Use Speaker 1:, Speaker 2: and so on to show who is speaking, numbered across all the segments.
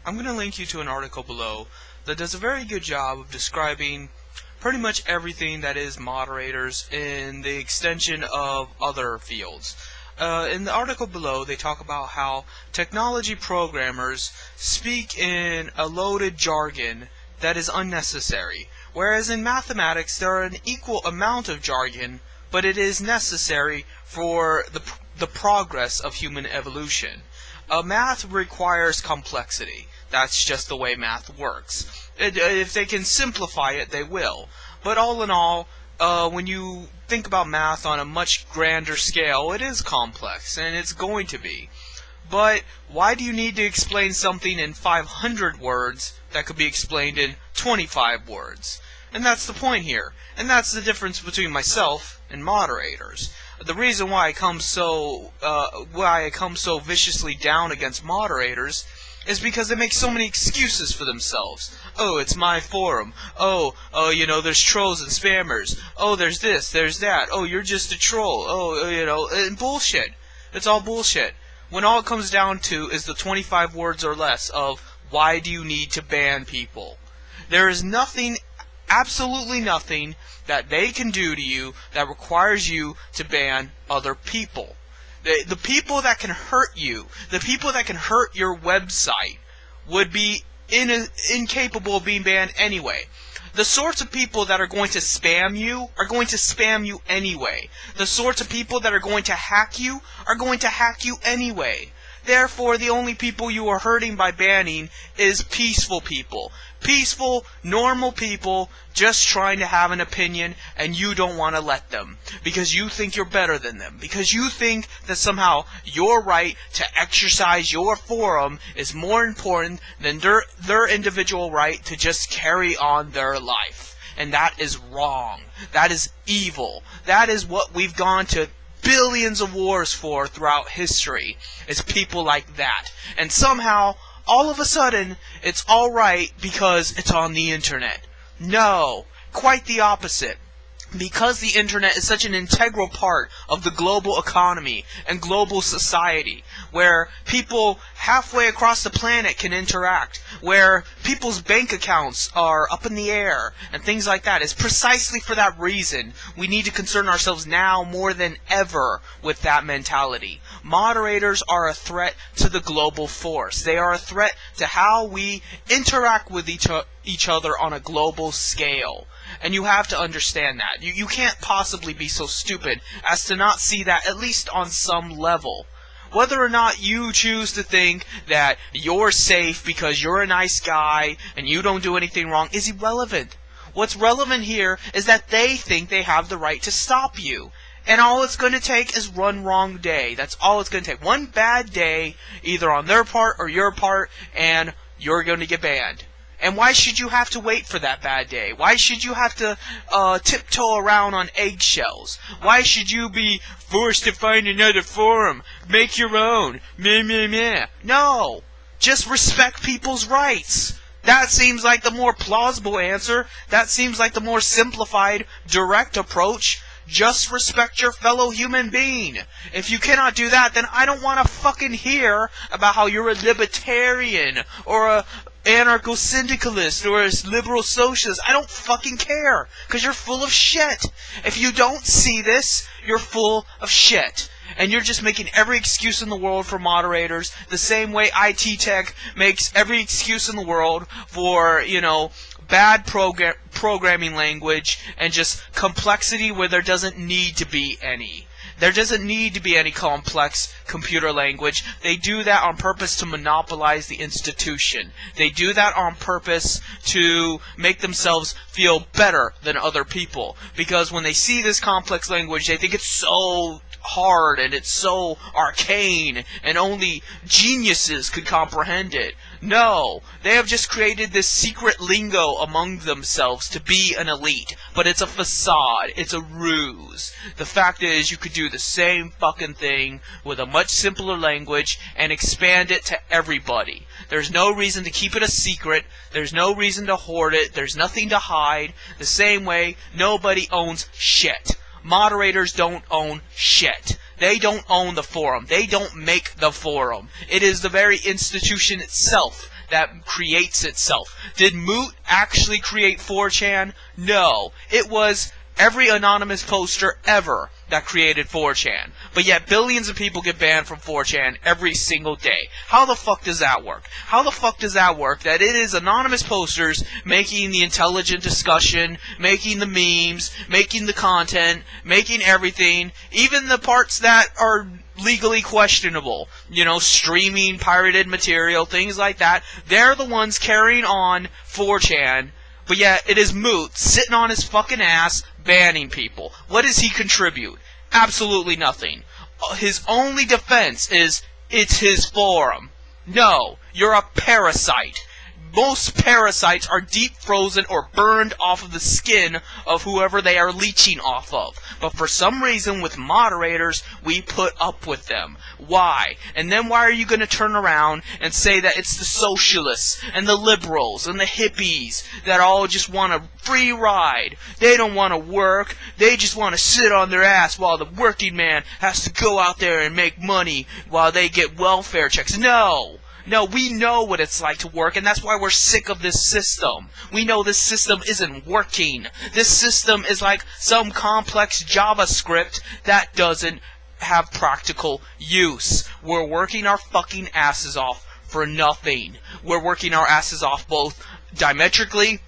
Speaker 1: I'm going to link you to an article below that does a very good job of describing pretty much everything that is moderators in the extension of other fields. In the article below, they talk about how technology programmers speak in a loaded jargon that is unnecessary, whereas in mathematics there are an equal amount of jargon, but it is necessary for the progress of human evolution. Math requires complexity. That's just the way math works. If they can simplify it, they will. But all in all, when you think about math on a much grander scale, it is complex, and it's going to be. But why do you need to explain something in 500 words that could be explained in 25 words? And that's the point here. And that's the difference between myself and moderators. The reason why I come so viciously down against moderators is because they make so many excuses for themselves. Oh, it's my forum. Oh, there's trolls and spammers. Oh, there's this, there's that. Oh, you're just a troll. Oh, and bullshit. It's all bullshit. When all it comes down to is the 25 words or less of why do you need to ban people. There is nothing, absolutely nothing, that they can do to you that requires you to ban other people. The people that can hurt you, the people that can hurt your website, would be incapable of being banned anyway. The sorts of people that are going to spam you are going to spam you anyway. The sorts of people that are going to hack you are going to hack you anyway. Therefore, the only people you are hurting by banning is peaceful people. Peaceful, normal people just trying to have an opinion, and you don't want to let them. Because you think you're better than them. Because you think that somehow your right to exercise your forum is more important than their individual right to just carry on their life. And that is wrong. That is evil. That is what we've gone to billions of wars for throughout history, is people like that. And somehow, all of a sudden, it's alright because it's on the internet. No, quite the opposite. Because the internet is such an integral part of the global economy and global society, where people halfway across the planet can interact, where people's bank accounts are up in the air, and things like that, is precisely for that reason we need to concern ourselves now more than ever with that mentality. Moderators are a threat to the global force. They are a threat to how we interact with each other on a global scale. And you have to understand that. You can't possibly be so stupid as to not see that, at least on some level. Whether or not you choose to think that you're safe because you're a nice guy and you don't do anything wrong is irrelevant. What's relevant here is that they think they have the right to stop you. And all it's going to take is one wrong day. That's all it's going to take. One bad day, either on their part or your part, and you're going to get banned. And why should you have to wait for that bad day? Why should you have to tiptoe around on eggshells? Why should you be forced to find another forum? Make your own. Meh, meh, meh. No. Just respect people's rights. That seems like the more plausible answer. That seems like the more simplified, direct approach. Just respect your fellow human being. If you cannot do that, then I don't want to fucking hear about how you're a libertarian or a anarcho-syndicalist or a liberal socialist. I don't fucking care, because you're full of shit. If you don't see this, you're full of shit. And you're just making every excuse in the world for moderators, the same way IT Tech makes every excuse in the world for, bad programming language and just complexity where there doesn't need to be any. There doesn't need to be any complex computer language. They do that on purpose to monopolize the institution. They do that on purpose to make themselves feel better than other people. Because when they see this complex language, they think it's so hard and it's so arcane and only geniuses could comprehend it. No, they have just created this secret lingo among themselves to be an elite, but it's a facade, it's a ruse. The fact is, you could do the same fucking thing with a much simpler language and expand it to everybody. There's no reason to keep it a secret, there's no reason to hoard it, there's nothing to hide. The same way, nobody owns shit. Moderators don't own shit. They don't own the forum. They don't make the forum. It is the very institution itself that creates itself. Did Moot actually create 4chan? No. It was every anonymous poster ever that created 4chan. But yet billions of people get banned from 4chan every single day. How the fuck does that work? How the fuck does that work that it is anonymous posters making the intelligent discussion, making the memes, making the content, making everything, even the parts that are legally questionable, you know, streaming pirated material, things like that, they're the ones carrying on 4chan. But yet, it is Moot sitting on his fucking ass, banning people. What does he contribute? Absolutely nothing. His only defense is, it's his forum. No, you're a parasite. Most parasites are deep frozen or burned off of the skin of whoever they are leeching off of. But for some reason with moderators, we put up with them. Why? And then why are you going to turn around and say that it's the socialists and the liberals and the hippies that all just want a free ride? They don't want to work. They just want to sit on their ass while the working man has to go out there and make money while they get welfare checks. No! No, we know what it's like to work, and that's why we're sick of this system. We know this system isn't working. This system is like some complex JavaScript that doesn't have practical use. We're working our fucking asses off for nothing. We're working our asses off both diametrically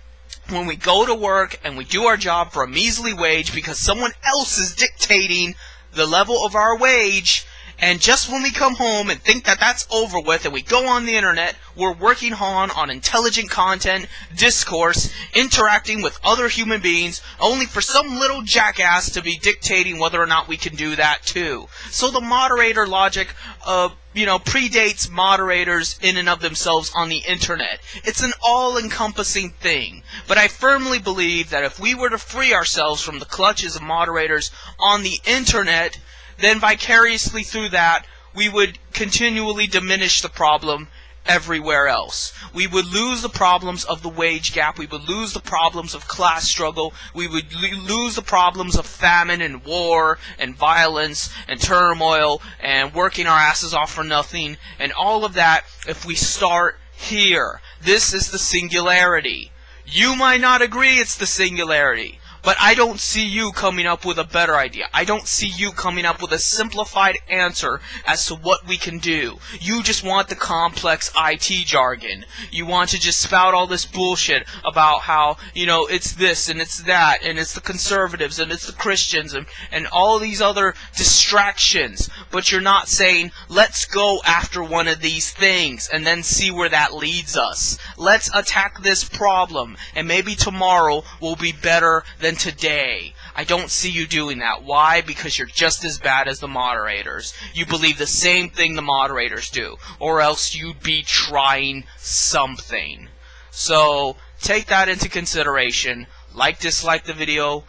Speaker 1: when we go to work and we do our job for a measly wage because someone else is dictating the level of our wage. And just when we come home and think that that's over with and we go on the internet, we're working on intelligent content, discourse, interacting with other human beings, only for some little jackass to be dictating whether or not we can do that too. So the moderator logic, predates moderators in and of themselves on the internet. It's an all-encompassing thing. But I firmly believe that if we were to free ourselves from the clutches of moderators on the internet, then vicariously through that, we would continually diminish the problem everywhere else. We would lose the problems of the wage gap. We would lose the problems of class struggle. We would lose the problems of famine and war and violence and turmoil and working our asses off for nothing and all of that if we start here. This is the singularity. You might not agree it's the singularity. But I don't see you coming up with a better idea. I don't see you coming up with a simplified answer as to what we can do. You just want the complex IT jargon. You want to just spout all this bullshit about how, it's this and it's that and it's the conservatives and it's the Christians and all these other distractions. But you're not saying, let's go after one of these things and then see where that leads us. Let's attack this problem and maybe tomorrow will be better than today. I don't see you doing that. Why? Because you're just as bad as the moderators. You believe the same thing the moderators do, or else you'd be trying something. So take that into consideration. Like, dislike the video,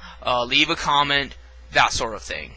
Speaker 1: leave a comment, that sort of thing.